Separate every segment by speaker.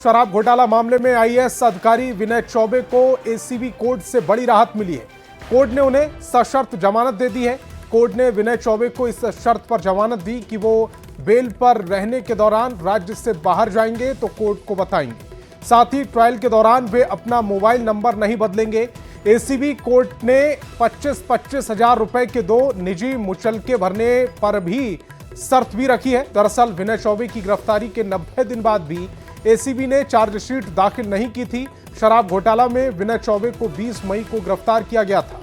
Speaker 1: शराब घोटाला मामले में आईएएस अधिकारी विनय चौबे को एसीबी कोर्ट से बड़ी राहत मिली है। कोर्ट ने उन्हें सशर्त जमानत दे दी है। कोर्ट ने विनय चौबे को इस शर्त पर जमानत दी कि वो बेल पर रहने के दौरान राज्य से बाहर जाएंगे तो कोर्ट को बताएंगे। साथ ही ट्रायल के दौरान वे अपना मोबाइल नंबर नहीं बदलेंगे। एसीबी कोर्ट ने 25-25 हजार रुपए के 2 निजी मुचलके भरने पर भी शर्त भी रखी है। दरअसल विनय चौबे की गिरफ्तारी के 90 दिन बाद भी एसीबी ने चार्जशीट दाखिल नहीं की थी। शराब घोटाला में विनय चौबे को 20 मई को गिरफ्तार किया गया था।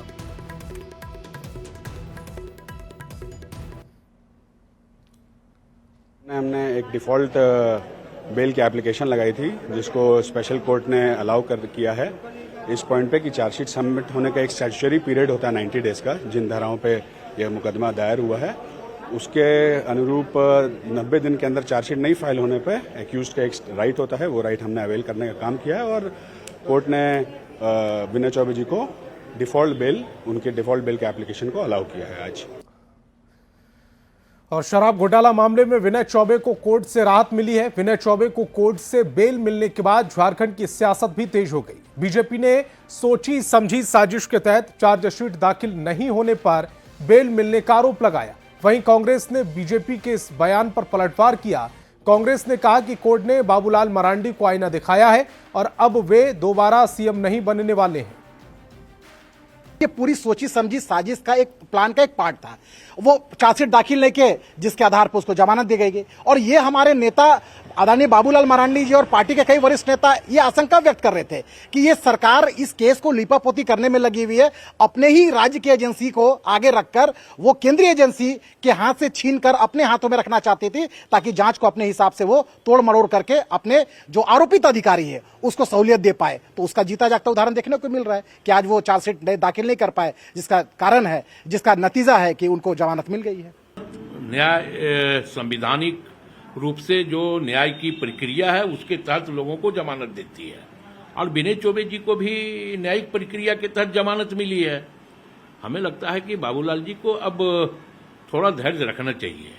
Speaker 2: हमने एक डिफॉल्ट बेल की एप्लीकेशन लगाई थी जिसको स्पेशल कोर्ट ने अलाउ कर किया है इस पॉइंट पे कि चार्जशीट सबमिट होने का एक स्टैट्यूटरी पीरियड होता है 90 डेज का, जिन धाराओं पे यह मुकदमा दायर हुआ है उसके अनुरूप 90 दिन के अंदर चार्जशीट नहीं फाइल होने पे एक्यूज्ड का एक राइट होता है, वो राइट हमने अवेल करने का काम किया है और कोर्ट ने विनय चौबे जी को डिफॉल्ट बेल, उनके डिफॉल्ट बेल के एप्लीकेशन को अलाउ किया है आज।
Speaker 1: और शराब घोटाला मामले में विनय चौबे को कोर्ट से राहत मिली है। विनय चौबे को कोर्ट से बेल मिलने के बाद झारखंड की सियासत भी तेज हो गई। बीजेपी ने सोची समझी साजिश के तहत चार्जशीट दाखिल नहीं होने पर बेल मिलने का आरोप लगाया। वहीं कांग्रेस ने बीजेपी के इस बयान पर पलटवार किया। कांग्रेस ने कहा कि कोर्ट ने बाबूलाल मरांडी को आईना दिखाया है और अब वे दोबारा सीएम नहीं बनने वाले हैं।
Speaker 3: ये पूरी सोची समझी साजिश का एक प्लान का एक पार्ट था। वो चार्जशीट दाखिल लेके जिसके आधार पर उसको जमानत दी गई और ये हमारे नेता आदरणीय बाबूलाल मरांडी जी और पार्टी के कई वरिष्ठ नेता ये आशंका व्यक्त कर रहे थे कि ये सरकार इस केस को लीपापोती करने में लगी हुई है। अपने ही राज्य की एजेंसी को आगे रखकर वो केंद्रीय एजेंसी के हाथ से छीनकर अपने हाथों में रखना चाहती थी ताकि जांच को अपने हिसाब से वो तोड़ मरोड़ करके अपने जो आरोपित अधिकारी है उसको सहूलियत दे पाए। तो उसका जीता जागता उदाहरण देखने को मिल रहा है कि आज वो चार्जशीट दाखिल नहीं कर पाए, जिसका कारण है, जिसका नतीजा है कि उनको जमानत मिल गई है।
Speaker 4: न्याय संवैधानिक रूप से जो न्याय की प्रक्रिया है उसके तहत लोगों को जमानत देती है और विनय चौबे जी को भी न्यायिक प्रक्रिया के तहत जमानत मिली है। हमें लगता है कि बाबूलाल जी को अब थोड़ा धैर्य रखना चाहिए।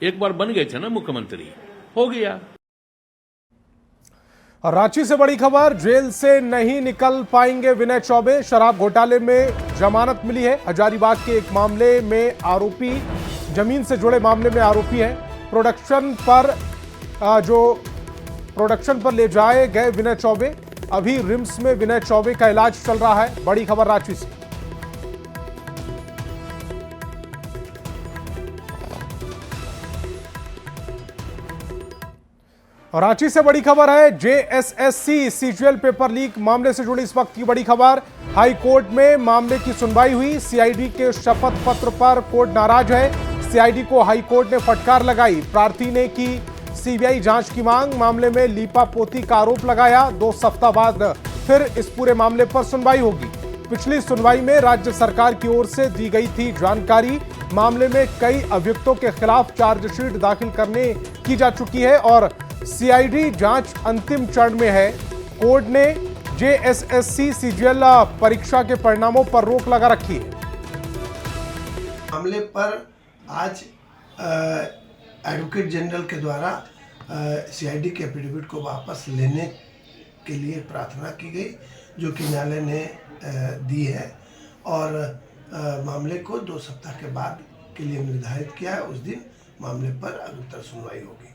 Speaker 4: एक बार बन गए थे ना मुख्यमंत्री, हो गया।
Speaker 1: रांची से बड़ी खबर, जेल से नहीं निकल पाएंगे विनय चौबे। शराब घोटाले में जमानत मिली है। हजारीबाग के एक मामले में आरोपी, जमीन से जुड़े मामले में आरोपी है। प्रोडक्शन पर ले जाए गए विनय चौबे, अभी रिम्स में विनय चौबे का इलाज चल रहा है। बड़ी खबर रांची से। रांची से बड़ी खबर है, जेएसएससी सीजीएल पेपर लीक मामले से जुड़ी इस वक्त की बड़ी खबर। हाई कोर्ट में मामले की सुनवाई हुई। सीआईडी के शपथ पत्र पर कोर्ट नाराज है। सीआईडी को हाई कोर्ट ने फटकार लगाई। प्रार्थी ने की सीबीआई जांच की मांग। मामले में लीपापोती का आरोप लगाया। 2 सप्ताह बाद फिर इस पूरे मामले पर सुनवाई होगी। पिछली सुनवाई में राज्य सरकार की ओर से दी गई थी जानकारी। मामले में कई अभियुक्तों के खिलाफ चार्जशीट दाखिल करने की जा चुकी है और सीआईडी जांच अंतिम चरण में है। कोर्ट ने जेएसएससी सीजीएल परीक्षा के परिणामों पर रोक लगा रखी है।
Speaker 5: मामले पर आज एडवोकेट जनरल के द्वारा सीआईडी के एफिडेविट को वापस लेने के लिए प्रार्थना की गई, जो कि न्यायालय ने दी है और मामले को 2 सप्ताह के बाद के लिए निर्धारित किया है। उस दिन मामले पर अग्रितर सुनवाई होगी।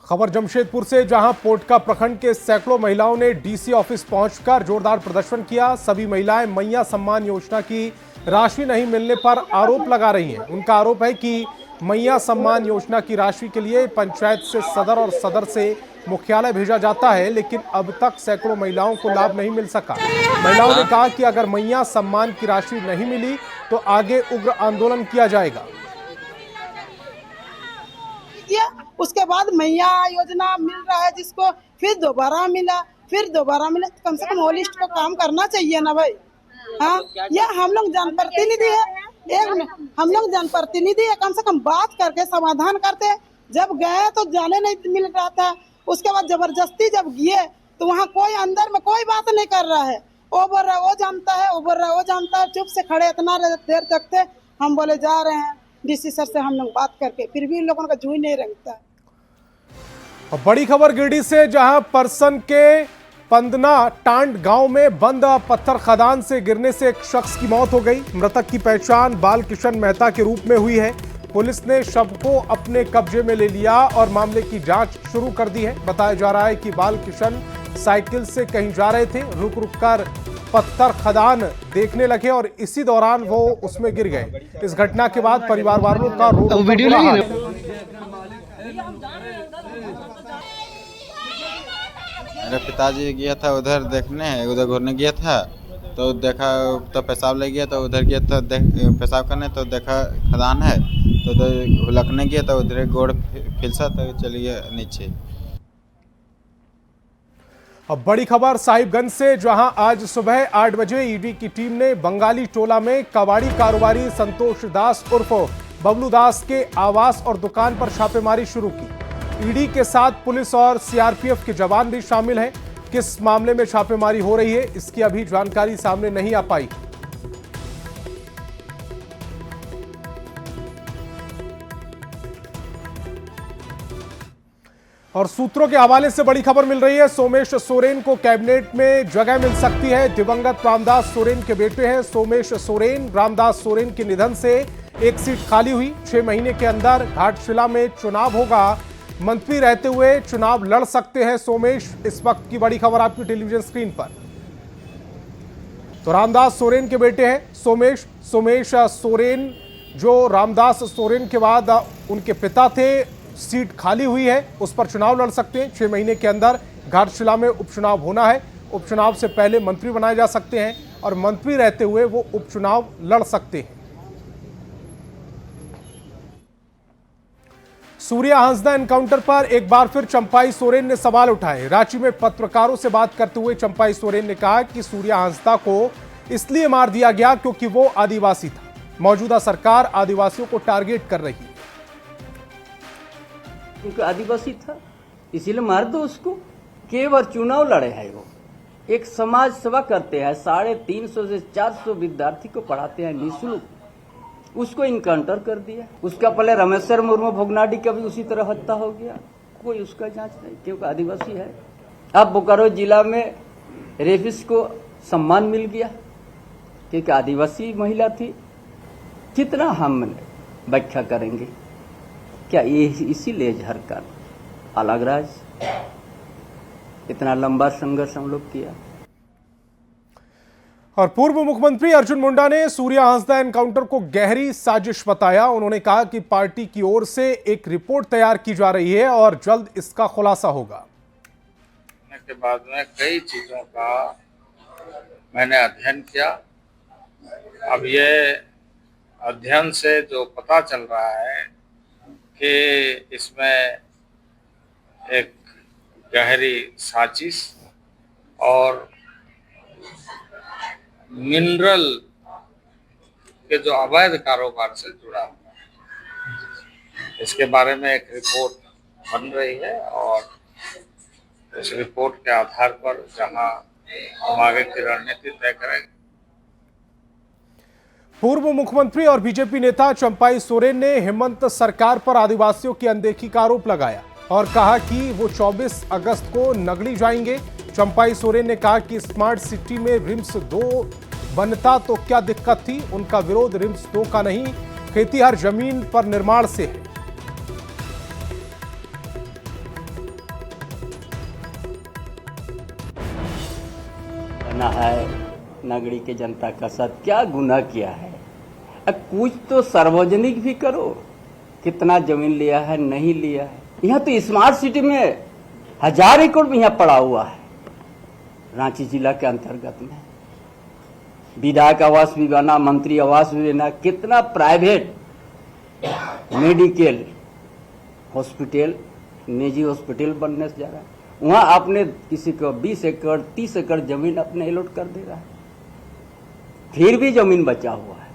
Speaker 1: खबर जमशेदपुर से, जहां पोटका प्रखंड के सैकड़ों महिलाओं ने डीसी ऑफिस पहुंचकर जोरदार प्रदर्शन किया। सभी महिलाएं मैया सम्मान योजना की राशि नहीं मिलने पर आरोप लगा रही हैं। उनका आरोप है कि मैया सम्मान योजना की राशि के लिए पंचायत से सदर और सदर से मुख्यालय भेजा जाता है, लेकिन अब तक सैकड़ों महिलाओं को लाभ नहीं मिल सका। महिलाओं ने कहा कि अगर मैया सम्मान की राशि नहीं मिली तो आगे उग्र आंदोलन किया जाएगा।
Speaker 6: उसके बाद मैया योजना मिल रहा है जिसको फिर दोबारा मिला, कम से कम होलिस्ट को काम करना चाहिए ना भाई। हाँ, यह हम लोग जनप्रतिनिधि है, हम लोग जनप्रतिनिधि है, कम से कम बात करके समाधान करते। जब गए तो जाने नहीं मिल रहा था, उसके बाद जबरदस्ती जब गए तो वहाँ कोई अंदर में कोई बात नहीं कर रहा है। वो बोल रहा है वो जानता है, वो बोल रहा है वो जानता है। चुप से खड़े इतना देर तक थे। हम बोले जा रहे हैं डीसी सर से हम लोग बात करके, फिर भी इन लोगों का जूही नहीं रंगता।
Speaker 1: और बड़ी खबर गिरिडीह से, जहां परसन के पंदना टांड गांव में बंद पत्थर खदान से गिरने से एक शख्स की मौत हो गई। मृतक की पहचान बाल किशन मेहता के रूप में हुई है। पुलिस ने शव को अपने कब्जे में ले लिया और मामले की जांच शुरू कर दी है। बताया जा रहा है कि बाल किशन साइकिल से कहीं जा रहे थे, रुक रुक कर पत्थर खदान देखने लगे और इसी दौरान वो उसमें गिर गए। इस घटना के बाद परिवार वालों का रो
Speaker 7: मेरे पिताजी गया था उधर देखने, उधर घूरने गया था तो देखा तो पेशाब लग गया, तो उधर गया तो पेशाब करने तो देखा खदान है, तो उधर हुलकने गया तो उधर गोड़ फिसला तो चली गया नीचे।
Speaker 1: अब बड़ी खबर साहिबगंज से, जहां आज सुबह 8 बजे ईडी की टीम ने बंगाली टोला में कबाड़ी कारोबारी संतोष दास उर्फ बबलू दास के आवास और दुकान पर छापेमारी शुरू की। ईडी के साथ पुलिस और सीआरपीएफ के जवान भी शामिल हैं। किस मामले में छापेमारी हो रही है, इसकी अभी जानकारी सामने नहीं आ पाई। और सूत्रों के हवाले से बड़ी खबर मिल रही है, सोमेश सोरेन को कैबिनेट में जगह मिल सकती है। दिवंगत रामदास सोरेन के बेटे हैं सोमेश सोरेन। रामदास सोरेन के निधन से एक सीट खाली हुई। 6 महीने के अंदर घाटशिला में चुनाव होगा। मंत्री रहते हुए चुनाव लड़ सकते हैं सोमेश। इस वक्त की बड़ी खबर आपकी टेलीविजन स्क्रीन पर। तो रामदास सोरेन के बेटे हैं सोमेश सोरेन, जो रामदास सोरेन के बाद उनके पिता थे। सीट खाली हुई है, उस पर चुनाव लड़ सकते हैं। 6 महीने के अंदर घाटशिला में उपचुनाव होना है। उपचुनाव से पहले मंत्री बनाए जा सकते हैं और मंत्री रहते हुए वो उपचुनाव लड़ सकते हैं। सूर्या हांसदा एनकाउंटर पर एक बार फिर चंपाई सोरेन ने सवाल उठाए। रांची में पत्रकारों से बात करते हुए चंपाई सोरेन ने कहा कि सूर्या हांसदा को इसलिए मार दिया गया क्योंकि वो आदिवासी था। मौजूदा सरकार आदिवासियों को टारगेट कर रही है।
Speaker 8: क्योंकि आदिवासी था इसीलिए मार दो उसको। केवल चुनाव लड़े हैं, वो एक समाज सेवा करते हैं। 350 से 400 विद्यार्थी को पढ़ाते हैं निःशुल्क, उसको इनकाउंटर कर दिया। उसका पहले रमेश्वर मुर्मू भोगनाडी का भी उसी तरह हत्या हो गया, कोई उसका जांच नहीं क्योंकि आदिवासी है। अब बोकारो जिला में रेपिस्ट को सम्मान मिल गया क्योंकि आदिवासी महिला थी। कितना हम व्याख्या करेंगे, क्या ये इसीलिए झारखंड अलग राज्य, इतना लंबा संघर्ष हम लोग किया।
Speaker 1: और पूर्व मुख्यमंत्री अर्जुन मुंडा ने सूर्या हांसदा एनकाउंटर को गहरी साजिश बताया। उन्होंने कहा कि पार्टी की ओर से एक रिपोर्ट तैयार की जा रही है और जल्द इसका खुलासा होगा।
Speaker 9: के बाद में कई चीजों का मैंने अध्ययन किया। अब ये अध्ययन से जो पता चल रहा है कि इसमें एक गहरी साजिश और मिनरल के जो अवैध कारोबार से जुड़ा हुआ है, इसके बारे में एक रिपोर्ट बन रही है और इस रिपोर्ट के आधार पर जहां हम आगे की रणनीति तय करेंगे।
Speaker 1: पूर्व मुख्यमंत्री और बीजेपी नेता चंपाई सोरेन ने हेमंत सरकार पर आदिवासियों की अनदेखी का आरोप लगाया और कहा कि वो 24 अगस्त को नगड़ी जाएंगे। चंपाई सोरेन ने कहा कि स्मार्ट सिटी में रिम्स 2 बनता तो क्या दिक्कत थी। उनका विरोध रिम्स 2 का नहीं, खेतीहर जमीन पर निर्माण से है।
Speaker 8: बना है नगरी के जनता का साथ क्या गुनाह किया है। अब कुछ तो सार्वजनिक भी करो, कितना जमीन लिया है नहीं लिया है। यहाँ तो स्मार्ट सिटी में 1000 एकड़ में यहाँ पड़ा हुआ है। रांची जिला के अंतर्गत में विधायक आवास भी बना, मंत्री आवास भी बना, कितना प्राइवेट मेडिकल हॉस्पिटल, निजी हॉस्पिटल बनने से जा रहा है। वहाँ आपने किसी को 20 एकड़ 30 एकड़ जमीन अपने अलॉट कर दे रहा है, फिर भी जमीन बचा हुआ है।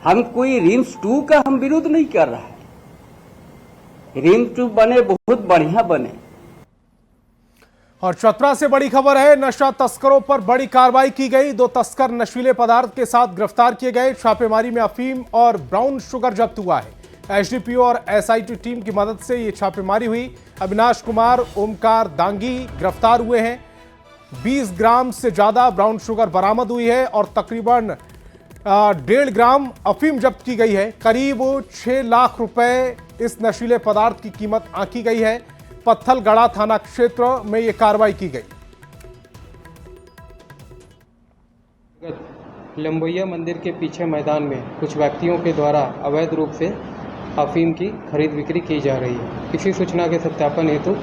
Speaker 8: हम कोई रिम्स 2 का हम विरोध नहीं कर रहा है। रिम्स 2 बने, बहुत बढ़िया बने।
Speaker 1: और चतरा से बड़ी खबर है, नशा तस्करों पर बड़ी कार्रवाई की गई। 2 तस्कर नशीले पदार्थ के साथ गिरफ्तार किए गए। छापेमारी में अफीम और ब्राउन शुगर जब्त हुआ है। एसडीपीओ और एसआईटी टीम की मदद से यह छापेमारी हुई। अविनाश कुमार ओमकार दांगी गिरफ्तार हुए हैं। 20 ग्राम से ज्यादा ब्राउन शुगर बरामद हुई है और तकरीबन 1.5 ग्राम अफीम जब्त की गई है। करीब 6 लाख रुपए इस नशीले पदार्थ की कीमत आंकी गई है। पत्थलगढ़ा थाना क्षेत्र में यह कार्रवाई की गई।
Speaker 10: लंबोइया मंदिर के पीछे मैदान में कुछ व्यक्तियों के द्वारा अवैध रूप से अफीम की खरीद बिक्री की जा रही है। इसी सूचना के सत्यापन हेतु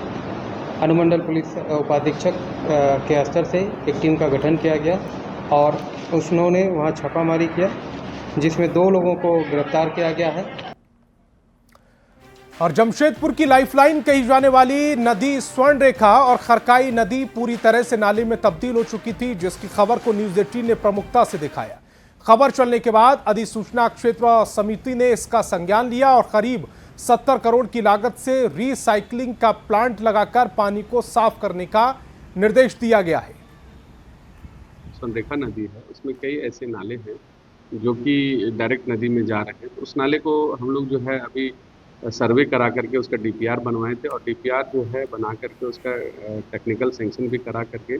Speaker 10: अनुमंडल पुलिस उपाधीक्षक के स्तर से एक टीम का गठन किया गया और उन्होंने वहां छापामारी किया, जिसमें 2 लोगों को गिरफ्तार किया गया है।
Speaker 1: और जमशेदपुर की लाइफलाइन कही जाने वाली नदी स्वर्ण रेखा और खरकाई नदी पूरी तरह से नाले में तब्दील हो चुकी थी, जिसकी खबर को न्यूज 18 ने प्रमुखता से दिखाया। खबर चलने के बाद अधिसूचना क्षेत्र समिति ने इसका संज्ञान लिया और करीब 70 करोड़ की लागत से रिसाइकलिंग का प्लांट लगाकर पानी को साफ करने का निर्देश दिया गया है।
Speaker 11: स्वर्ण नदी है, उसमें कई ऐसे नाले हैं जो कि डायरेक्ट नदी में जा रहे हैं। उस नाले को हम लोग जो है अभी सर्वे करा करके उसका डीपीआर बनवाए थे और डीपीआर जो है बना करके उसका टेक्निकल सेंक्शन भी करा करके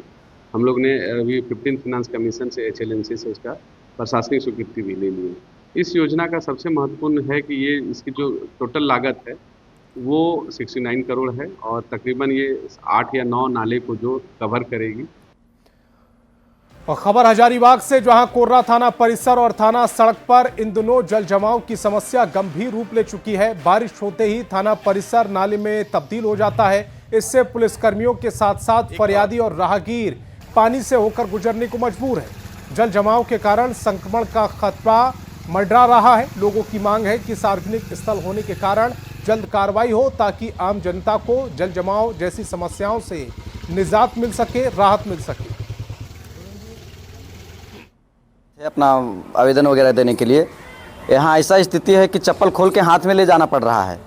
Speaker 11: हम लोग ने अभी 15 फाइनेंस कमीशन से HLMC से उसका प्रशासनिक स्वीकृति भी ले ली है। इस योजना का सबसे महत्वपूर्ण है कि ये इसकी जो टोटल लागत है वो 69 करोड़ है और तकरीबन ये 8 या 9 नाले को जो कवर करेगी।
Speaker 1: और खबर हजारीबाग से, जहां कोर्रा थाना परिसर और थाना सड़क पर इन दिनों जल जमाव की समस्या गंभीर रूप ले चुकी है। बारिश होते ही थाना परिसर नाले में तब्दील हो जाता है। इससे पुलिसकर्मियों के साथ साथ फरियादी और राहगीर पानी से होकर गुजरने को मजबूर है। जल जमाव के कारण संक्रमण का खतरा मंडरा रहा है। लोगों की मांग है कि सार्वजनिक स्थल होने के कारण जल्द कार्रवाई हो ताकि आम जनता को जल जमाव जैसी समस्याओं से निजात मिल सके, राहत मिल सके।
Speaker 12: अपना आवेदन वगैरह देने के लिए यहाँ ऐसा स्थिति है कि चप्पल खोल के हाथ में ले जाना पड़ रहा है।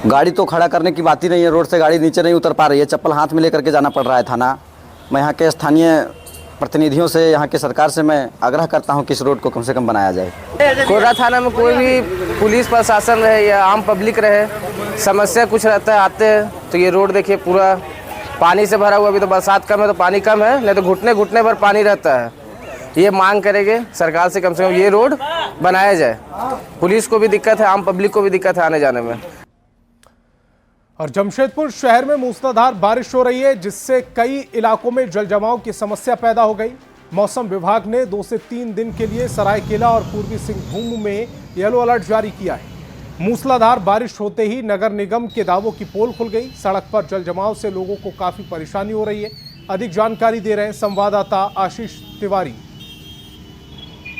Speaker 12: गाड़ी तो खड़ा करने की बात ही नहीं है, रोड से गाड़ी नीचे नहीं उतर पा रही है, चप्पल हाथ में लेकर के जाना पड़ रहा है थाना। मैं यहाँ के स्थानीय प्रतिनिधियों से, यहाँ के सरकार से मैं आग्रह करता हूँ कि इस रोड को कम से कम बनाया जाए।
Speaker 13: कोर्रा थाना में कोई भी पुलिस प्रशासन रहे या आम पब्लिक रहे, समस्या कुछ रहता है आते हैं तो ये रोड देखिए पूरा पानी से भरा हुआ। अभी तो बरसात कम है तो पानी कम है, नहीं तो घुटने घुटने भर पानी रहता है। ये मांग करेंगे सरकार से कम ये रोड बनाया जाए। पुलिस को भी दिक्कत है, आम पब्लिक को भी दिक्कत है आने जाने में।
Speaker 1: और जमशेदपुर शहर में मूसलाधार बारिश हो रही है, जिससे कई इलाकों में जल जमाव की समस्या पैदा हो गई। मौसम विभाग ने 2 से 3 दिन के लिए सरायकेला और पूर्वी सिंहभूम में येलो अलर्ट जारी किया है। मूसलाधार बारिश होते ही नगर निगम के दावों की पोल खुल गई। सड़क पर जल जमाव से लोगों को काफी परेशानी हो रही है। अधिक जानकारी दे रहे हैं संवाददाता आशीष तिवारी।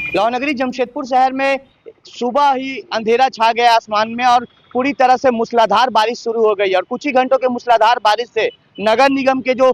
Speaker 14: लाहौर नगरी जमशेदपुर शहर में सुबह ही अंधेरा छा गया आसमान में और पूरी तरह से मूसलाधार बारिश शुरू हो गई और कुछ ही घंटों के मूसलाधार बारिश से नगर निगम के जो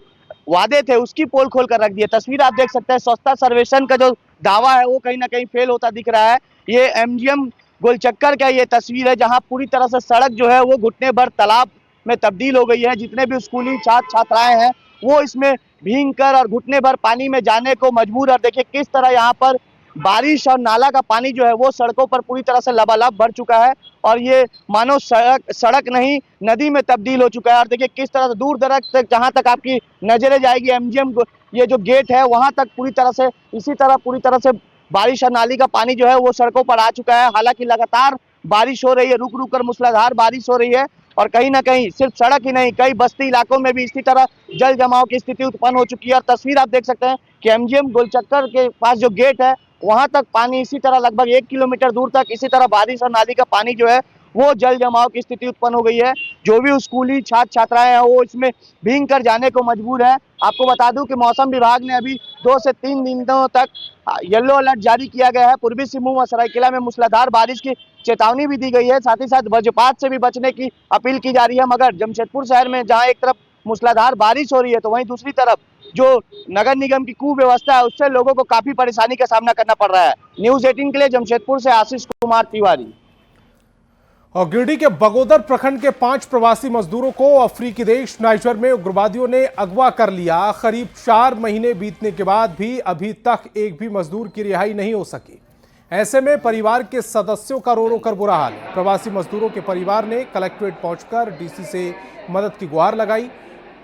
Speaker 14: वादे थे उसकी पोल खोल कर रख दिए। तस्वीर आप देख सकते हैं, स्वच्छता सर्वेक्षण का जो दावा है वो कहीं ना कहीं फेल होता दिख रहा है। ये MGM गोलचक्कर का ये तस्वीर है, जहां पूरी तरह से सड़क जो है वो घुटने भर तालाब में तब्दील हो गई है। जितने भी स्कूली छात्र छात्राएं हैं वो इसमें भीग कर और घुटने भर पानी में जाने को मजबूर। और देखिए किस तरह यहाँ पर बारिश और नाला का पानी जो है वो सड़कों पर पूरी तरह से लबालब भर चुका है और ये मानो सड़क नहीं नदी में तब्दील हो चुका है। और देखिए किस तरह से दूर दराज तक जहां तक आपकी नजरें जाएगी MGM ये जो गेट है वहां तक पूरी तरह से इसी तरह पूरी तरह से बारिश और नाली का पानी जो है वो सड़कों पर आ चुका है। हालांकि लगातार बारिश हो रही है, रुक रुक कर मूसलाधार बारिश हो रही है और कहीं ना कहीं सिर्फ सड़क ही नहीं कई बस्ती इलाकों में भी इसी तरह जल जमाव की स्थिति उत्पन्न हो चुकी है। और तस्वीर आप देख सकते हैं कि MGM गोलचक्कर के पास जो गेट है वहां तक पानी इसी तरह लगभग 1 किलोमीटर दूर तक इसी तरह बारिश और नाली का पानी जो है वो जल जमाव की स्थिति उत्पन्न हो गई है। जो भी स्कूली छात्र छात्राएं हैं वो इसमें भीग कर जाने को मजबूर है। आपको बता दूं कि मौसम विभाग ने अभी 2 से 3 दिनों तक येलो अलर्ट जारी किया गया है। पूर्वी सिंहभूम और सरायकेला में मूसलाधार बारिश की चेतावनी भी दी गई है। साथ ही साथ वज्रपात से भी बचने की अपील की जा रही है। मगर जमशेदपुर शहर में जहाँ एक तरफ मूसलाधार बारिश हो रही है तो वहीं दूसरी तरफ जो नगर निगम की कुव्यवस्था है उससे लोगों को काफी परेशानी का सामना करना पड़ रहा है। न्यूज 18 के लिए जमशेदपुर से आशीष कुमार तिवारी।
Speaker 1: और गिरिडीह के बगोदर प्रखंड के 5 प्रवासी मजदूरों को अफ्रीकी देश नाइजर में उग्रवादियों ने अगवा कर लिया। करीब 4 महीने बीतने के बाद भी अभी तक एक भी मजदूर की रिहाई नहीं हो सकी। ऐसे में परिवार के सदस्यों का रो रो कर बुरा हाल है। प्रवासी मजदूरों के परिवार ने कलेक्ट्रेट पहुंचकर DC से मदद की गुहार लगाई।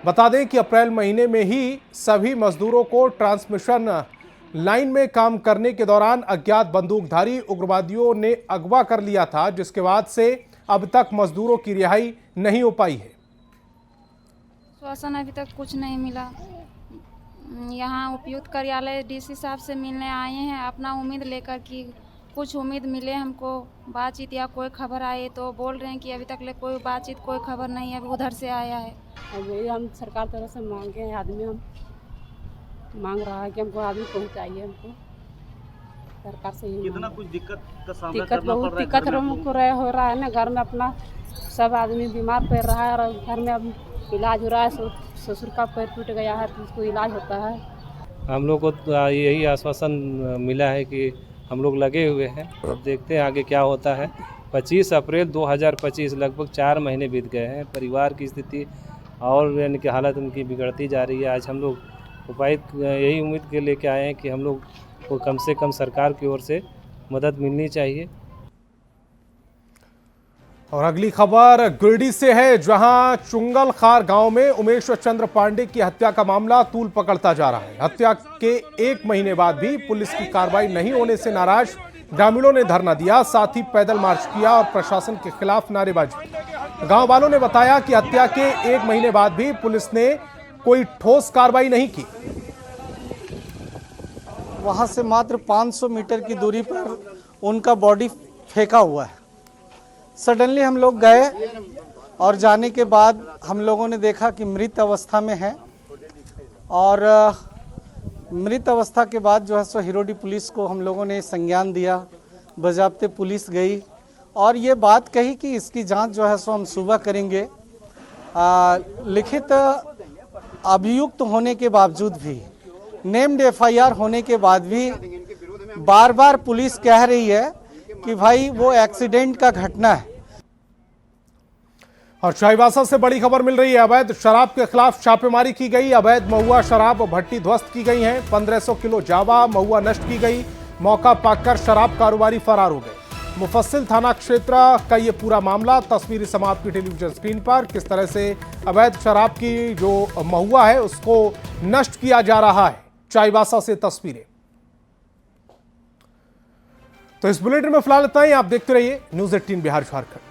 Speaker 1: बता दें कि अप्रैल महीने में ही सभी मजदूरों को ट्रांसमिशन लाइन में काम करने के दौरान अज्ञात बंदूकधारी उग्रवादियों ने अगवा कर लिया था, जिसके बाद से अब तक मजदूरों की रिहाई नहीं हो पाई है।
Speaker 15: आश्वासन अभी तक कुछ नहीं मिला। यहाँ उपयुक्त कार्यालय डीसी साहब से मिलने आए हैं अपना उम्मीद लेकर कि कुछ उम्मीद मिले हमको, बातचीत या कोई खबर आए, तो बोल रहे हैं कि अभी तक ले कोई बातचीत कोई खबर नहीं है, उधर से आया है।
Speaker 16: अब यही हम सरकार तरफ से मांगे हैं, आदमी हम मांग रहा है कि हमको आदमी पहुँचाइए, हमको सरकार से ही कितना कुछ दिक्कत बहुत दिक्कत हमको हो रहा है ना। घर में अपना सब आदमी बीमार पड़ रहा है और घर में अब इलाज हो रहा है। ससुर का पैर टूट गया है तो उसको इलाज होता है।
Speaker 10: हम लोग को यही आश्वासन मिला है कि हम लोग लगे हुए हैं, अब देखते हैं आगे क्या होता है। 25 अप्रैल 2025 लगभग 4 महीने बीत गए हैं। परिवार की स्थिति और यानी कि हालत उनकी बिगड़ती जा रही है। आज हम लोग उपायुक्त यही उम्मीद के लेके आए हैं कि हम लोग को कम से कम सरकार की ओर से मदद मिलनी चाहिए।
Speaker 1: और अगली खबर गिरिडीह से है, जहां चुंगलखार गांव में उमेश चंद्र पांडे की हत्या का मामला तूल पकड़ता जा रहा है। हत्या के 1 महीने बाद भी पुलिस की कार्रवाई नहीं होने से नाराज ग्रामीणों ने धरना दिया, साथ ही पैदल मार्च किया और प्रशासन के खिलाफ नारेबाजी। गांव वालों ने बताया कि हत्या के 1 महीने बाद भी पुलिस ने कोई ठोस कार्रवाई नहीं की।
Speaker 17: वहां से मात्र 500 मीटर की दूरी पर उनका बॉडी फेंका हुआ है। सडनली हम लोग गए और जाने के बाद हम लोगों ने देखा कि मृत अवस्था में है और मृत अवस्था के बाद जो है सो हिरोडी पुलिस को हम लोगों ने संज्ञान दिया। बजाबते पुलिस गई और ये बात कही कि इसकी जांच जो है सो हम सुबह करेंगे। लिखित अभियुक्त होने के बावजूद भी, नेम्ड एफआईआर होने के बाद भी बार बार पुलिस कह रही है कि भाई वो एक्सीडेंट का घटना है।
Speaker 1: और चाईबासा से बड़ी खबर मिल रही है, अवैध शराब के खिलाफ छापेमारी की गई। अवैध महुआ शराब भट्टी ध्वस्त की गई है। 1500 किलो जावा महुआ नष्ट की गई। मौका पाकर शराब कारोबारी फरार हो गए। मुफस्सिल थाना क्षेत्र का ये पूरा मामला तस्वीरें समाप्त की टेलीविजन स्क्रीन पर। किस तरह से अवैध शराब की जो महुआ है उसको नष्ट किया जा रहा है। चाईबासा से तस्वीरें। तो इस बुलेटिन में फिलहाल इतना ही। आप देखते रहिए न्यूज़ 18 बिहार झारखंड।